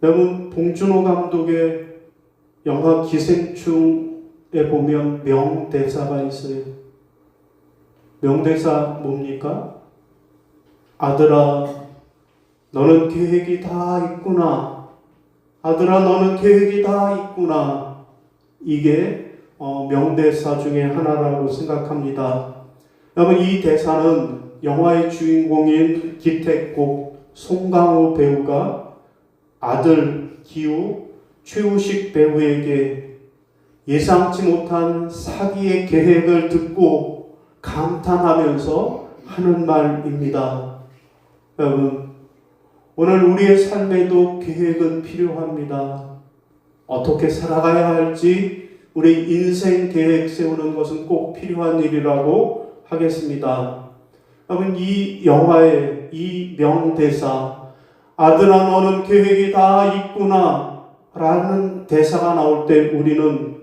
여러분, 봉준호 감독의 영화 기생충에 보면 명대사가 있어요. 명대사 뭡니까? 아들아, 너는 계획이 다 있구나. 아들아, 너는 계획이 다 있구나. 이게 명대사 중에 하나라고 생각합니다. 여러분, 이 대사는 영화의 주인공인 기택곡 송강호 배우가 아들 기호 최우식 배우에게 예상치 못한 사기의 계획을 듣고 감탄하면서 하는 말입니다. 여러분, 오늘 우리의 삶에도 계획은 필요합니다. 어떻게 살아가야 할지 우리 인생 계획 세우는 것은 꼭 필요한 일이라고 하겠습니다. 여러분, 이 영화의 이 명대사, 아들아 너는 계획이 다 있구나 라는 대사가 나올 때 우리는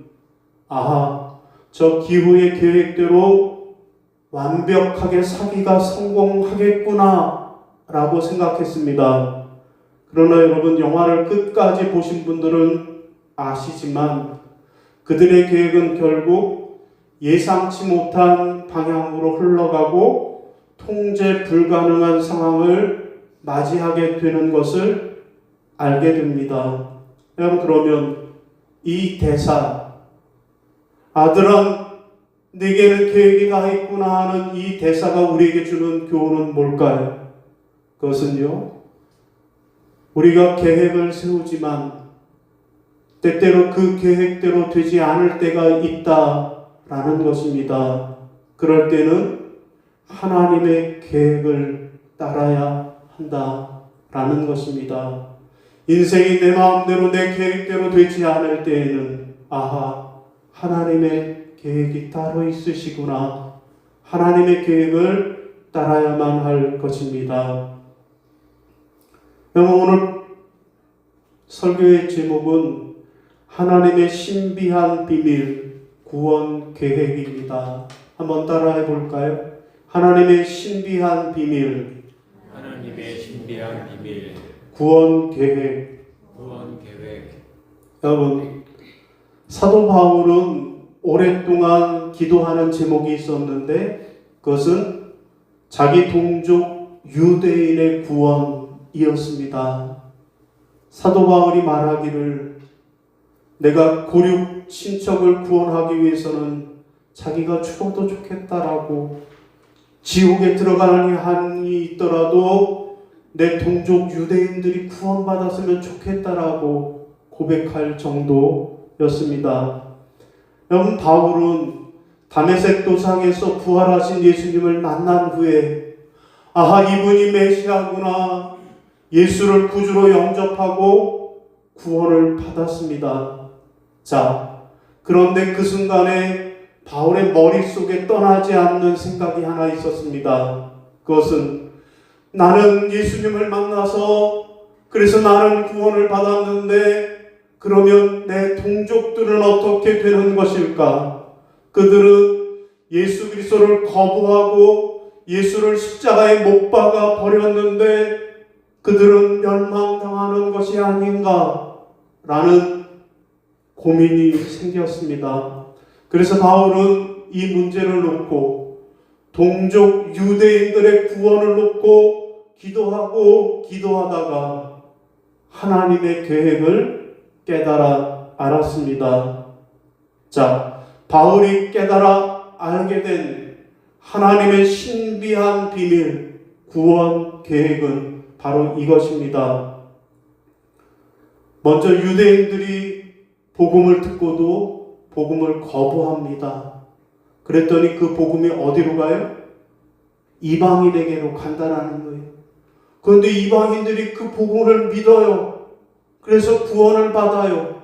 저 기후의 계획대로 완벽하게 사기가 성공하겠구나 라고 생각했습니다. 그러나 여러분, 영화를 끝까지 보신 분들은 아시지만 그들의 계획은 결국 예상치 못한 방향으로 흘러가고 통제 불가능한 상황을 맞이하게 되는 것을 알게 됩니다. 여러분, 그러면 이 대사, 아들아 네게는 계획이 다 있구나 하는 이 대사가 우리에게 주는 교훈은 뭘까요? 그것은요, 우리가 계획을 세우지만 때때로 그 계획대로 되지 않을 때가 있다라는 것입니다. 그럴 때는 하나님의 계획을 따라야 한다라는 것입니다. 인생이 내 마음대로 내 계획대로 되지 않을 때에는 하나님의 계획이 따로 있으시구나. 하나님의 계획을 따라야만 할 것입니다. 여러분, 오늘 설교의 제목은 하나님의 신비한 비밀, 구원 계획입니다. 한번 따라해 볼까요? 하나님의 신비한 비밀, 하나님의 신비한 비밀, 구원 계획. 여러분, 사도 바울은 오랫동안 기도하는 제목이 있었는데 그것은 자기 동족 유대인의 구원이었습니다. 사도 바울이 말하기를 내가 고륙 친척을 구원하기 위해서는 자기가 죽어도 좋겠다라고, 지옥에 들어가는 한이 있더라도 내 동족 유대인들이 구원받았으면 좋겠다라고 고백할 정도였습니다. 여러분, 바울은 다메섹 도상에서 부활하신 예수님을 만난 후에 이분이 메시아구나, 예수를 구주로 영접하고 구원을 받았습니다. 그런데 그 순간에 바울의 머릿속에 떠나지 않는 생각이 하나 있었습니다. 그것은 나는 예수님을 만나서 그래서 나는 구원을 받았는데 그러면 내 동족들은 어떻게 되는 것일까? 그들은 예수 그리스도를 거부하고 예수를 십자가에 못 박아 버렸는데 그들은 멸망당하는 것이 아닌가? 라는 고민이 생겼습니다. 그래서 바울은 이 문제를 놓고 동족 유대인들의 구원을 놓고 기도하다가 하나님의 계획을 깨달아 알았습니다. 바울이 깨달아 알게 된 하나님의 신비한 비밀, 구원 계획은 바로 이것입니다. 먼저 유대인들이 복음을 듣고도 복음을 거부합니다. 그랬더니 그 복음이 어디로 가요? 이방인에게로 간다라는 거예요. 그런데 이방인들이 그 복음을 믿어요. 그래서 구원을 받아요.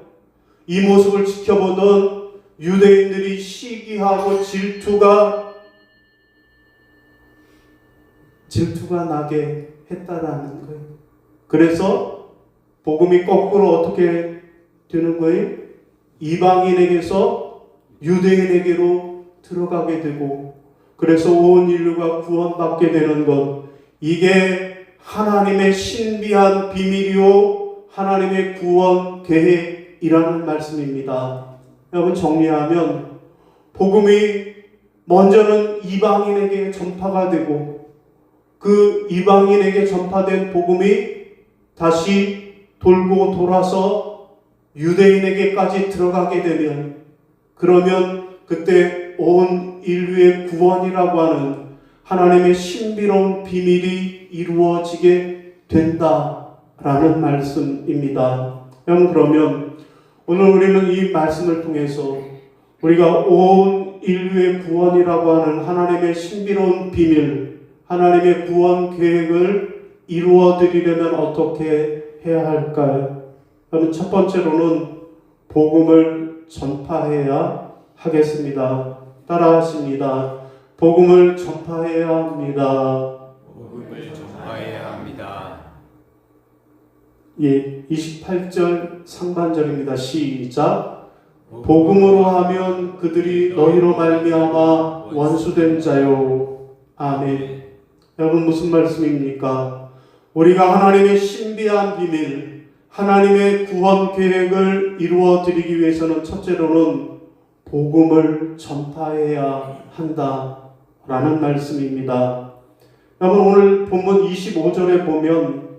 이 모습을 지켜보던 유대인들이 시기하고 질투가 나게 했다라는 거예요. 그래서 복음이 거꾸로 어떻게 되는 거예요? 이방인에게서 유대인에게로 들어가게 되고, 그래서 온 인류가 구원받게 되는 것, 이게 하나님의 신비한 비밀이요 하나님의 구원 계획이라는 말씀입니다. 여러분, 정리하면 복음이 먼저는 이방인에게 전파가 되고 그 이방인에게 전파된 복음이 다시 돌고 돌아서 유대인에게까지 들어가게 되면, 그러면 그때 온 인류의 구원이라고 하는 하나님의 신비로운 비밀이 이루어지게 된다라는 말씀입니다. 여러분, 그러면 오늘 우리는 이 말씀을 통해서 우리가 온 인류의 구원이라고 하는 하나님의 신비로운 비밀, 하나님의 구원 계획을 이루어 드리려면 어떻게 해야 할까요? 여러분, 첫 번째로는 복음을 전파해야 하겠습니다. 따라하십니다. 복음을 전파해야 합니다. 복음을 전파해야 합니다. 예, 28절 상반절입니다. 시작. 복음으로 하면 그들이 너희로 말미암아 원수된 자요. 아멘. 여러분, 무슨 말씀입니까? 우리가 하나님의 신비한 비밀, 하나님의 구원 계획을 이루어 드리기 위해서는 첫째로는 복음을 전파해야 한다라는 말씀입니다. 여러분, 오늘 본문 25절에 보면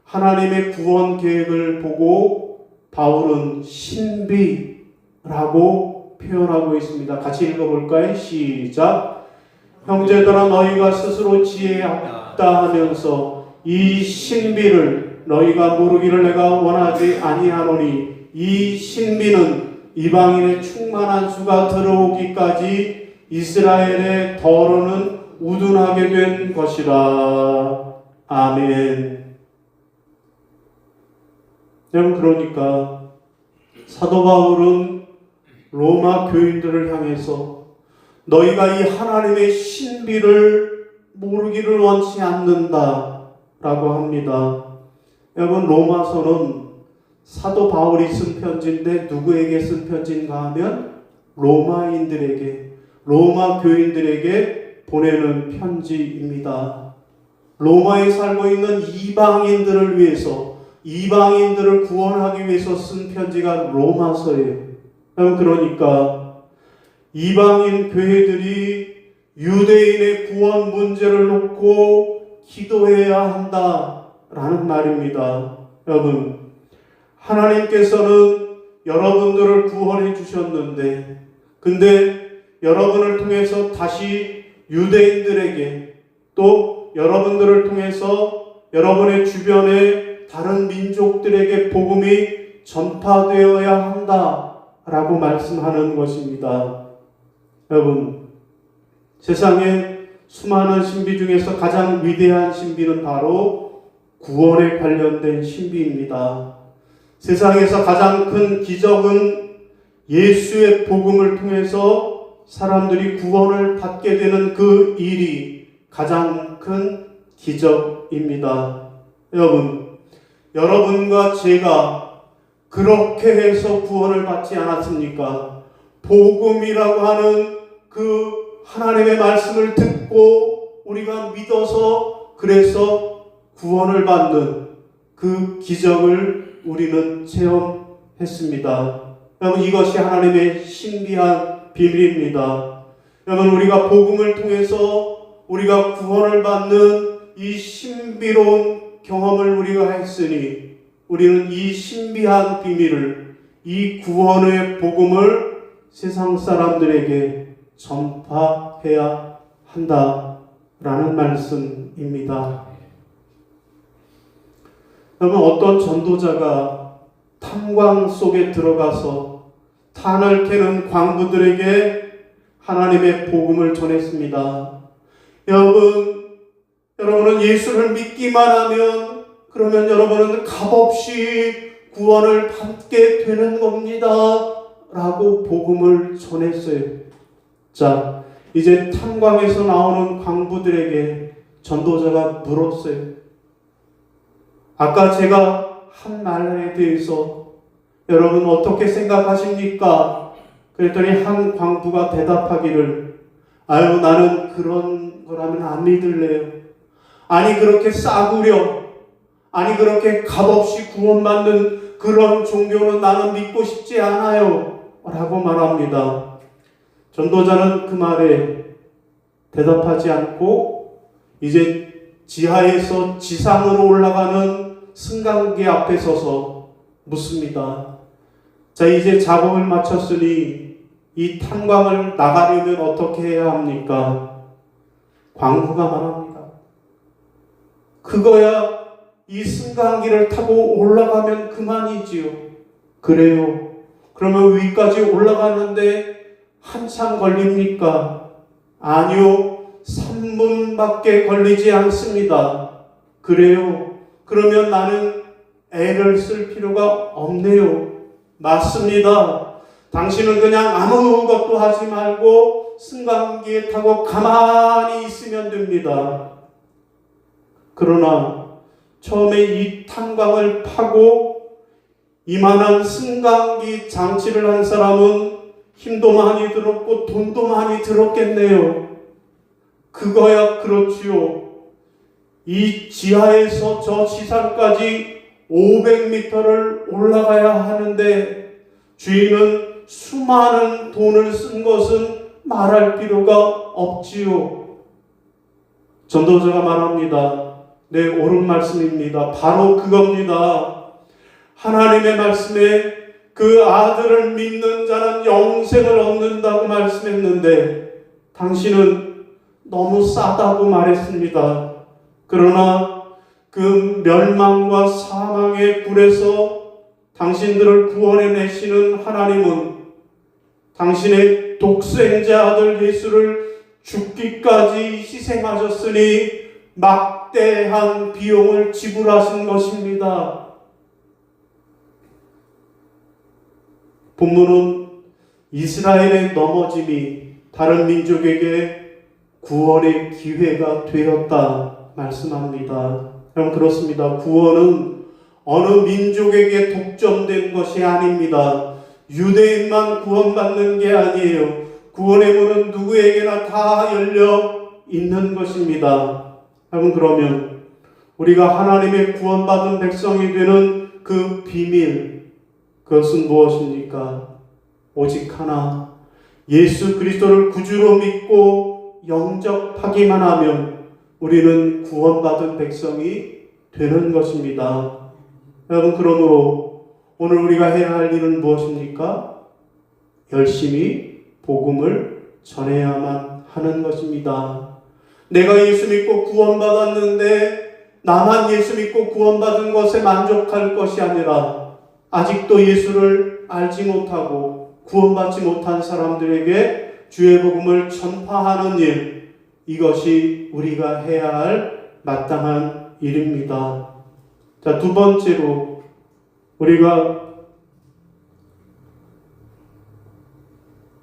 하나님의 구원 계획을 보고 바울은 신비라고 표현하고 있습니다. 같이 읽어볼까요? 시작. 형제들아, 너희가 스스로 지혜에 없다 하면서 이 신비를 너희가 모르기를 내가 원하지 아니하노니, 이 신비는 이방인의 충만한 수가 들어오기까지 이스라엘의 더러는 우둔하게 된 것이라. 아멘. 여러분, 그러니까 사도 바울은 로마 교인들을 향해서 너희가 이 하나님의 신비를 모르기를 원치 않는다 라고 합니다. 여러분, 로마서는 사도 바울이 쓴 편지인데 누구에게 쓴 편지인가 하면 로마인들에게, 로마 교인들에게 보내는 편지입니다. 로마에 살고 있는 이방인들을 위해서, 이방인들을 구원하기 위해서 쓴 편지가 로마서예요. 그러니까 이방인 교회들이 유대인의 구원 문제를 놓고 기도해야 한다라는 말입니다. 여러분, 하나님께서는 여러분들을 구원해 주셨는데, 근데 여러분을 통해서 다시 유대인들에게, 또 여러분들을 통해서 여러분의 주변의 다른 민족들에게 복음이 전파되어야 한다라고 말씀하는 것입니다. 여러분, 세상에 수많은 신비 중에서 가장 위대한 신비는 바로 구원에 관련된 신비입니다. 세상에서 가장 큰 기적은 예수의 복음을 통해서 사람들이 구원을 받게 되는 그 일이 가장 큰 기적입니다. 여러분, 여러분과 제가 그렇게 해서 구원을 받지 않았습니까? 복음이라고 하는 그 하나님의 말씀을 듣고 우리가 믿어서 그래서 구원을 받는 그 기적을 우리는 체험했습니다. 여러분, 이것이 하나님의 신비한 비밀입니다. 여러분, 우리가 복음을 통해서 우리가 구원을 받는 이 신비로운 경험을 우리가 했으니 우리는 이 신비한 비밀을, 이 구원의 복음을 세상 사람들에게 전파해야 한다라는 말씀입니다. 여러분, 어떤 전도자가 탄광 속에 들어가서 탄을 캐는 광부들에게 하나님의 복음을 전했습니다. 여러분은 예수를 믿기만 하면 그러면 여러분은 값없이 구원을 받게 되는 겁니다 라고 복음을 전했어요. 자, 이제 탄광에서 나오는 광부들에게 전도자가 물었어요. 아까 제가 한 말에 대해서 여러분 어떻게 생각하십니까? 그랬더니 한 광부가 대답하기를, 아유, 나는 그런 거라면 안 믿을래요. 아니, 그렇게 싸구려, 아니 그렇게 값없이 구원받는 그런 종교는 나는 믿고 싶지 않아요 라고 말합니다. 전도자는 그 말에 대답하지 않고 이제 지하에서 지상으로 올라가는 승강기 앞에 서서 묻습니다. 자, 이제 작업을 마쳤으니 이 탄광을 나가려면 어떻게 해야 합니까? 광부가 말합니다. 그거야 이 승강기를 타고 올라가면 그만이지요. 그래요. 그러면 위까지 올라가는데 한참 걸립니까? 아니요. 3분밖에 걸리지 않습니다. 그래요. 그러면 나는 애를 쓸 필요가 없네요. 맞습니다. 당신은 그냥 아무것도 하지 말고 승강기에 타고 가만히 있으면 됩니다. 그러나 처음에 이 탄광을 파고 이만한 승강기 장치를 한 사람은 힘도 많이 들었고 돈도 많이 들었겠네요. 그거야 그렇지요. 이 지하에서 저 지상까지 500m를 올라가야 하는데 주인은 수많은 돈을 쓴 것은 말할 필요가 없지요. 전도자가 말합니다. 네, 옳은 말씀입니다. 바로 그겁니다. 하나님의 말씀에 그 아들을 믿는 자는 영생을 얻는다고 말씀했는데 당신은 너무 싸다고 말했습니다. 그러나 그 멸망과 사망의 불에서 당신들을 구원해내시는 하나님은 당신의 독생자 아들 예수를 죽기까지 희생하셨으니 막대한 비용을 지불하신 것입니다. 본문은 이스라엘의 넘어짐이 다른 민족에게 구원의 기회가 되었다 말씀합니다. 여러분 그렇습니다. 구원은 어느 민족에게 독점된 것이 아닙니다. 유대인만 구원받는 게 아니에요. 구원의 문은 누구에게나 다 열려 있는 것입니다. 여러분 그러면 우리가 하나님의 구원받은 백성이 되는 그 비밀, 그것은 무엇입니까? 오직 하나, 예수 그리스도를 구주로 믿고 영접하기만 하면 우리는 구원받은 백성이 되는 것입니다. 여러분 그러므로 오늘 우리가 해야 할 일은 무엇입니까? 열심히 복음을 전해야만 하는 것입니다. 내가 예수 믿고 구원받았는데 나만 예수 믿고 구원받은 것에 만족할 것이 아니라 아직도 예수를 알지 못하고 구원받지 못한 사람들에게 주의 복음을 전파하는 일, 이것이 우리가 해야 할 마땅한 일입니다. 자, 두 번째로 우리가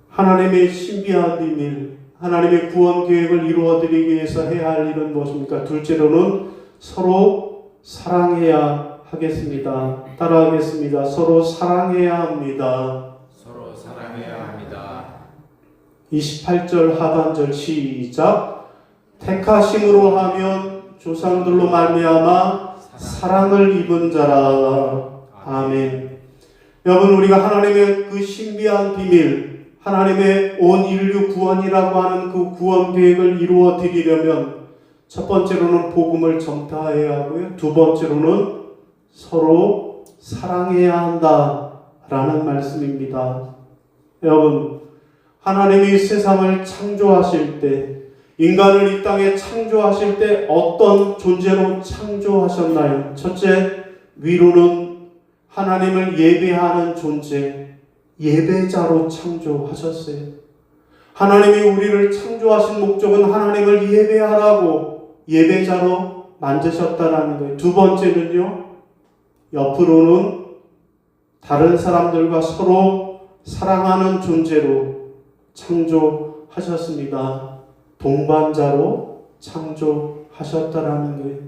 하나님의 신비한 비밀, 하나님의 구원 계획을 이루어드리기 위해서 해야 할 일은 무엇입니까? 둘째로는 서로 사랑해야 하겠습니다. 따라하겠습니다. 서로 사랑해야 합니다. 서로 사랑해야 합니다. 28절 하반절 시작. 택하심으로 하면 조상들로 말미암아 사랑을 입은 자라. 아멘. 여러분 우리가 하나님의 그 신비한 비밀, 하나님의 온 인류 구원이라고 하는 그 구원 계획을 이루어 드리려면 첫 번째로는 복음을 전파해야 하고요. 두 번째로는 서로 사랑해야 한다라는 말씀입니다. 여러분 하나님이 세상을 창조하실 때, 인간을 이 땅에 창조하실 때 어떤 존재로 창조하셨나요? 첫째, 위로는 하나님을 예배하는 존재, 예배자로 창조하셨어요. 하나님이 우리를 창조하신 목적은 하나님을 예배하라고 예배자로 만드셨다는 거예요. 두 번째는요, 옆으로는 다른 사람들과 서로 사랑하는 존재로 창조하셨습니다. 동반자로 창조하셨다라는 거예요.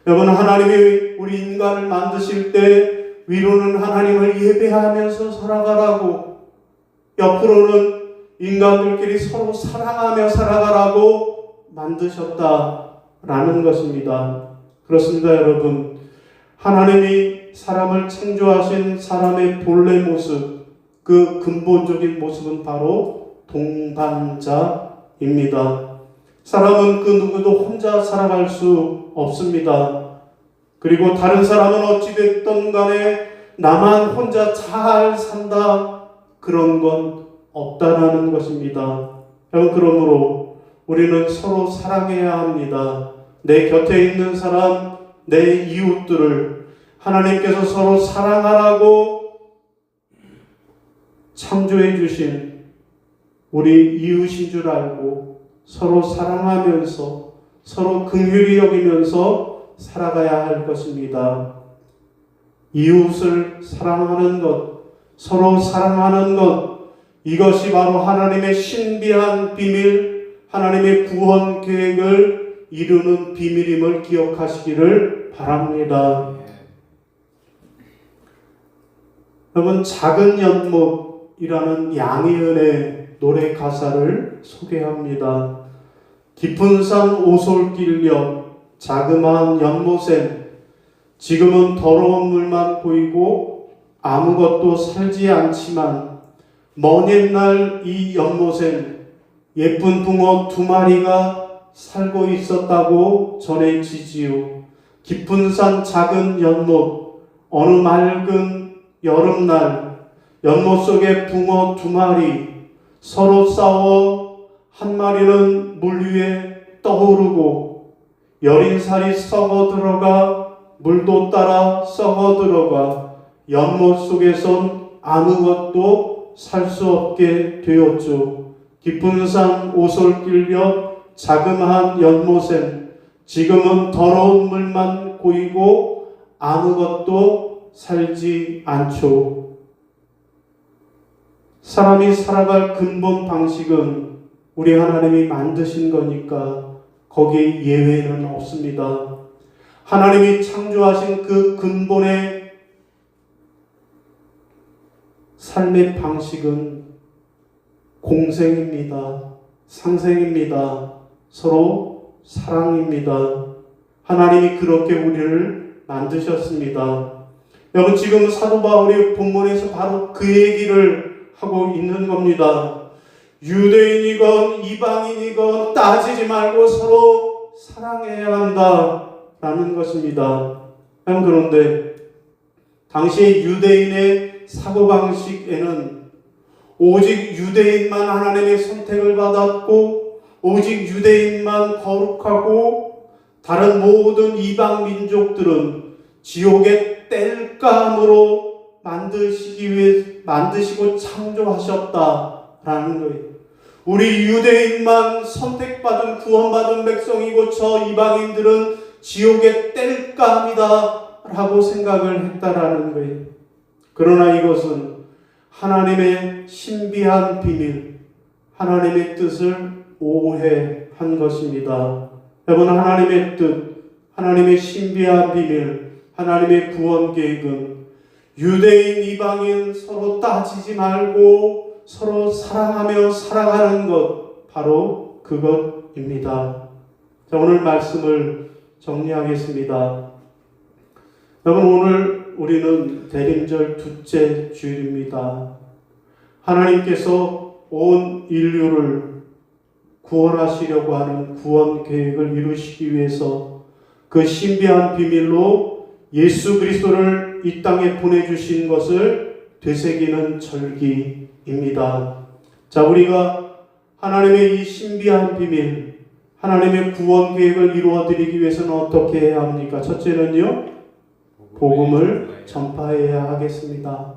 여러분 하나님이 우리 인간을 만드실 때 위로는 하나님을 예배하면서 살아가라고, 옆으로는 인간들끼리 서로 사랑하며 살아가라고 만드셨다라는 것입니다. 그렇습니다, 여러분. 하나님이 사람을 창조하신 사람의 본래 모습, 그 근본적인 모습은 바로 동반자입니다. 사람은 그 누구도 혼자 살아갈 수 없습니다. 그리고 다른 사람은 어찌됐든 간에 나만 혼자 잘 산다, 그런 건 없다라는 것입니다. 그러므로 우리는 서로 사랑해야 합니다. 내 곁에 있는 사람, 내 이웃들을 하나님께서 서로 사랑하라고 창조해 주신 우리 이웃인 줄 알고 서로 사랑하면서 서로 긍휼히 여기면서 살아가야 할 것입니다. 이웃을 사랑하는 것, 서로 사랑하는 것, 이것이 바로 하나님의 신비한 비밀, 하나님의 구원 계획을 이루는 비밀임을 기억하시기를 바랍니다. 여러분, 작은 연못이라는 양희은의 노래 가사를 소개합니다. 깊은 산 오솔길 옆 자그마한 연못엔 지금은 더러운 물만 보이고 아무것도 살지 않지만 먼 옛날 이 연못엔 예쁜 붕어 2마리가 살고 있었다고 전해지지요. 깊은 산 작은 연못, 어느 맑은 여름날 연못 속에 붕어 2마리 서로 싸워 한 마리는 물 위에 떠오르고 여린 살이 썩어 들어가 물도 따라 썩어 들어가 연못 속에선 아무것도 살 수 없게 되었죠. 깊은 산 오솔길 옆 자그마한 연못엔 지금은 더러운 물만 고이고 아무것도 살지 않죠. 사람이 살아갈 근본 방식은 우리 하나님이 만드신 거니까 거기에 예외는 없습니다. 하나님이 창조하신 그 근본의 삶의 방식은 공생입니다. 상생입니다. 서로 사랑입니다. 하나님이 그렇게 우리를 만드셨습니다. 여러분, 지금 사도 바울이 본문에서 바로 그 얘기를 하고 있는 겁니다. 유대인이건 이방인이건 따지지 말고 서로 사랑해야 한다라는 것입니다. 그런데 당시의 유대인의 사고방식에는 오직 유대인만 하나님의 선택을 받았고 오직 유대인만 거룩하고 다른 모든 이방 민족들은 지옥의 땔감으로 만드시고 창조하셨다라는 거예요. 우리 유대인만 선택받은 구원받은 백성이고 저 이방인들은 지옥의 땔감이다 라고 생각을 했다라는 거예요. 그러나 이것은 하나님의 신비한 비밀, 하나님의 뜻을 오해한 것입니다. 여러분, 하나님의 뜻, 하나님의 신비한 비밀, 하나님의 구원 계획은 유대인, 이방인 서로 따지지 말고 서로 사랑하며 살아가는 것, 바로 그것입니다. 자, 오늘 말씀을 정리하겠습니다. 여러분, 오늘 우리는 대림절 둘째 주일입니다. 하나님께서 온 인류를 구원하시려고 하는 구원 계획을 이루시기 위해서 그 신비한 비밀로 예수 그리스도를 이 땅에 보내주신 것을 되새기는 절기입니다. 자, 우리가 하나님의 이 신비한 비밀, 하나님의 구원 계획을 이루어드리기 위해서는 어떻게 해야 합니까? 첫째는요, 복음을 전파해야 하겠습니다.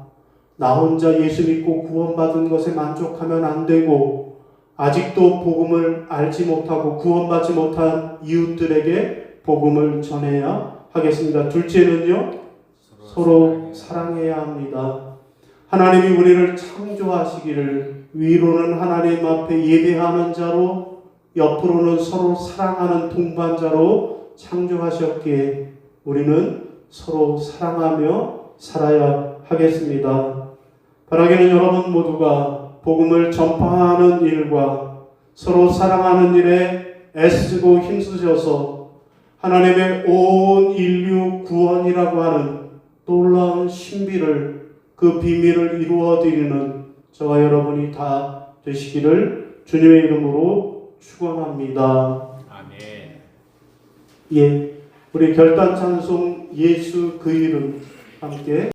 나 혼자 예수 믿고 구원받은 것에 만족하면 안 되고 아직도 복음을 알지 못하고 구원받지 못한 이웃들에게 복음을 전해야 하겠습니다. 둘째는요, 서로 사랑해야 합니다. 하나님이 우리를 창조하시기를 위로는 하나님 앞에 예배하는 자로, 옆으로는 서로 사랑하는 동반자로 창조하셨기에 우리는 서로 사랑하며 살아야 하겠습니다. 바라기는 여러분 모두가 복음을 전파하는 일과 서로 사랑하는 일에 애쓰고 힘쓰셔서 하나님의 온 인류 구원이라고 하는 놀라운 신비를, 그 비밀을 이루어 드리는 저와 여러분이 다 되시기를 주님의 이름으로 축원합니다. 아멘. 예, 우리 결단 찬송 예수 그 이름 함께